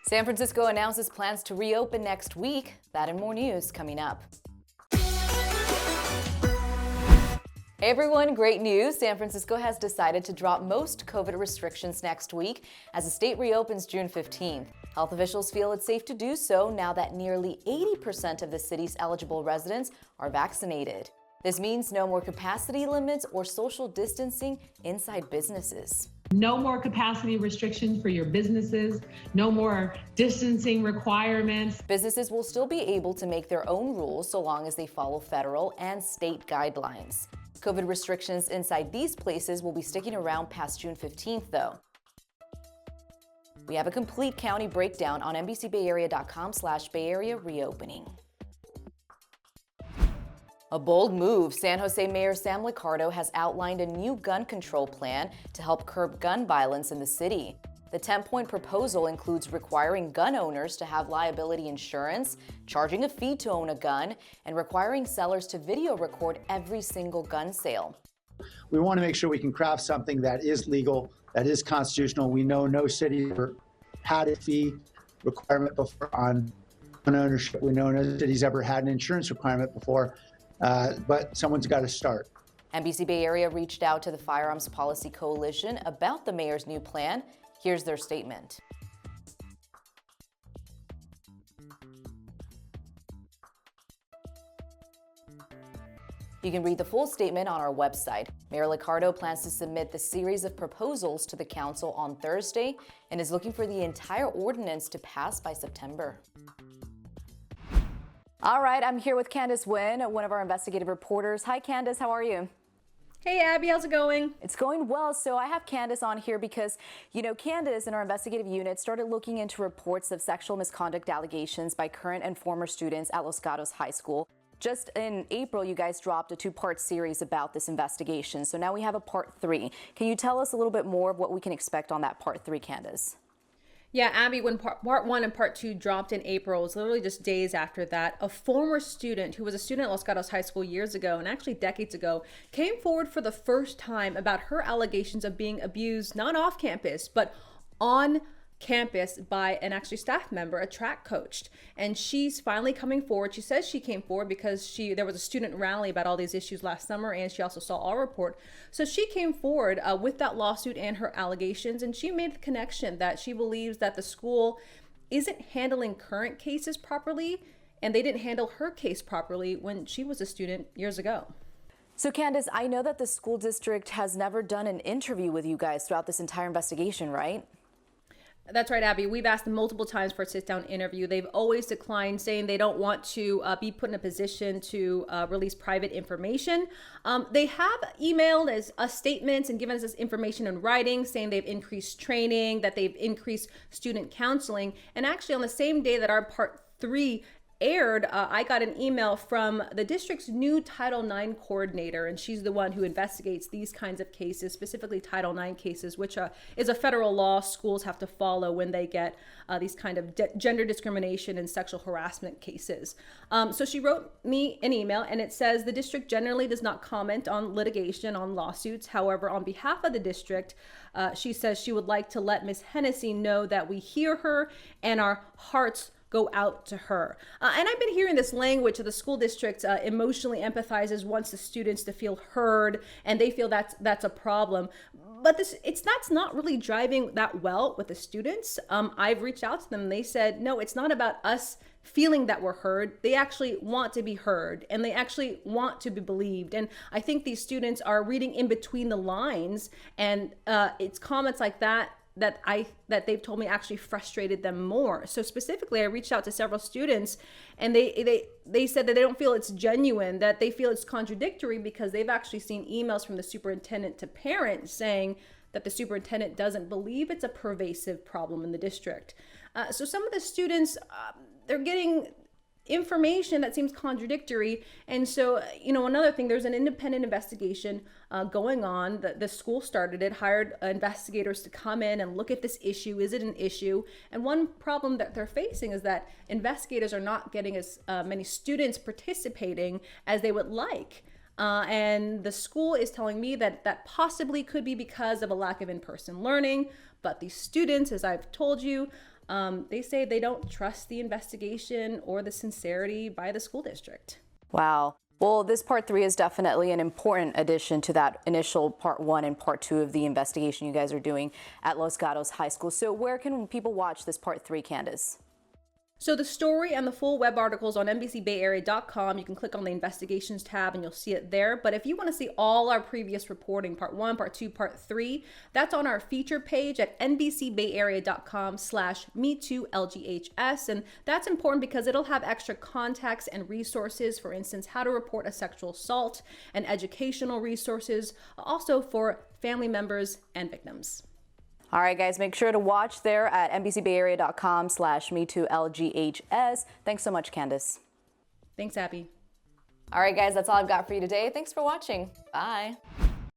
San Francisco announces plans to reopen next week. That and more news coming up. Hey everyone, great news. San Francisco has decided to drop most COVID restrictions next week as the state reopens June 15th. Health officials feel it's safe to do so now that nearly 80% of the city's eligible residents are vaccinated. This means no more capacity limits or social distancing inside businesses. No more capacity restrictions for your businesses, no more distancing requirements. Businesses will still be able to make their own rules so long as they follow federal and state guidelines. COVID restrictions inside these places will be sticking around past June 15th, though. We have a complete county breakdown on NBCBayArea.com/Bay Area reopening. A bold move. San Jose Mayor Sam Liccardo has outlined a new gun control plan to help curb gun violence in the city. The 10-point proposal includes requiring gun owners to have liability insurance, charging a fee to own a gun, and requiring sellers to video record every single gun sale. We want to make sure we can craft something that is legal, that is constitutional. We know no city ever had a fee requirement before on gun ownership. We know no city's ever had an insurance requirement before, but someone's got to start. NBC Bay Area reached out to the Firearms Policy Coalition about the mayor's new plan. Here's their statement. You can read the full statement on our website. Mayor Liccardo plans to submit the series of proposals to the council on Thursday and is looking for the entire ordinance to pass by September. All right, I'm here with Candace Wynn, one of our investigative reporters. Hi, Candace, how are you? Hey Abby, how's it going? It's going well. So I have Candace on here because, Candace in our investigative unit started looking into reports of sexual misconduct allegations by current and former students at Los Gatos High School. Just in April, you guys dropped a 2-part series about this investigation. So now we have a part 3. Can you tell us a little bit more of what we can expect on that part 3, Candace? Yeah, Abby, when part 1 and part 2 dropped in April, it was literally just days after that, a former student who was a student at Los Gatos High School years ago, and actually decades ago, came forward for the first time about her allegations of being abused, not off campus, but on campus by an actually staff member, a track coach. And she's finally coming forward. She says she came forward because there was a student rally about all these issues last summer, and she also saw our report. So she came forward with that lawsuit and her allegations, and she made the connection that she believes that the school isn't handling current cases properly, and they didn't handle her case properly when she was a student years ago. So Candace, I know that the school district has never done an interview with you guys throughout this entire investigation, right? That's right, Abby. We've asked them multiple times for a sit-down interview. They've always declined, saying they don't want to be put in a position to release private information. They have emailed us statements and given us this information in writing, saying they've increased training, that they've increased student counseling. And actually, on the same day that our part 3 aired, I got an email from the district's new Title IX coordinator, and she's the one who investigates these kinds of cases, specifically Title IX cases, which is a federal law schools have to follow when they get these kind of gender discrimination and sexual harassment cases. So she wrote me an email, and it says the district generally does not comment on litigation, on lawsuits. However, on behalf of the district, she says she would like to let Ms. Hennessy know that we hear her and our hearts go out to her. And I've been hearing this language of the school district emotionally empathizes, wants the students to feel heard, and they feel that's a problem. But that's not really driving that well with the students. I've reached out to them and they said, no, it's not about us feeling that we're heard. They actually want to be heard, and they actually want to be believed. And I think these students are reading in between the lines, and it's comments like that they've told me actually frustrated them more. So specifically, I reached out to several students, and they said that they don't feel it's genuine, that they feel it's contradictory, because they've actually seen emails from the superintendent to parents saying that the superintendent doesn't believe it's a pervasive problem in the district. So some of the students, they're getting information that seems contradictory. And so, another thing, there's an independent investigation going on. The school started it, hired investigators to come in and look at this issue. Is it an issue? And one problem that they're facing is that investigators are not getting as many students participating as they would like. And the school is telling me that possibly could be because of a lack of in-person learning. But the students, as I've told you, They say they don't trust the investigation or the sincerity by the school district. Wow. Well, this part 3 is definitely an important addition to that initial part 1 and part 2 of the investigation you guys are doing at Los Gatos High School. So where can people watch this part 3, Candace? So the story and the full web articles on NBCBayArea.com. You can click on the investigations tab and you'll see it there. But if you want to see all our previous reporting, part 1, part 2, part 3, that's on our feature page at NBCBayArea.com/MeTooLGHS. And that's important because it'll have extra context and resources, for instance, how to report a sexual assault, and educational resources, also for family members and victims. All right, guys, make sure to watch there at NBCBayArea.com/MeTooLGHS. Thanks so much, Candace. Thanks, Abby. All right, guys, that's all I've got for you today. Thanks for watching. Bye.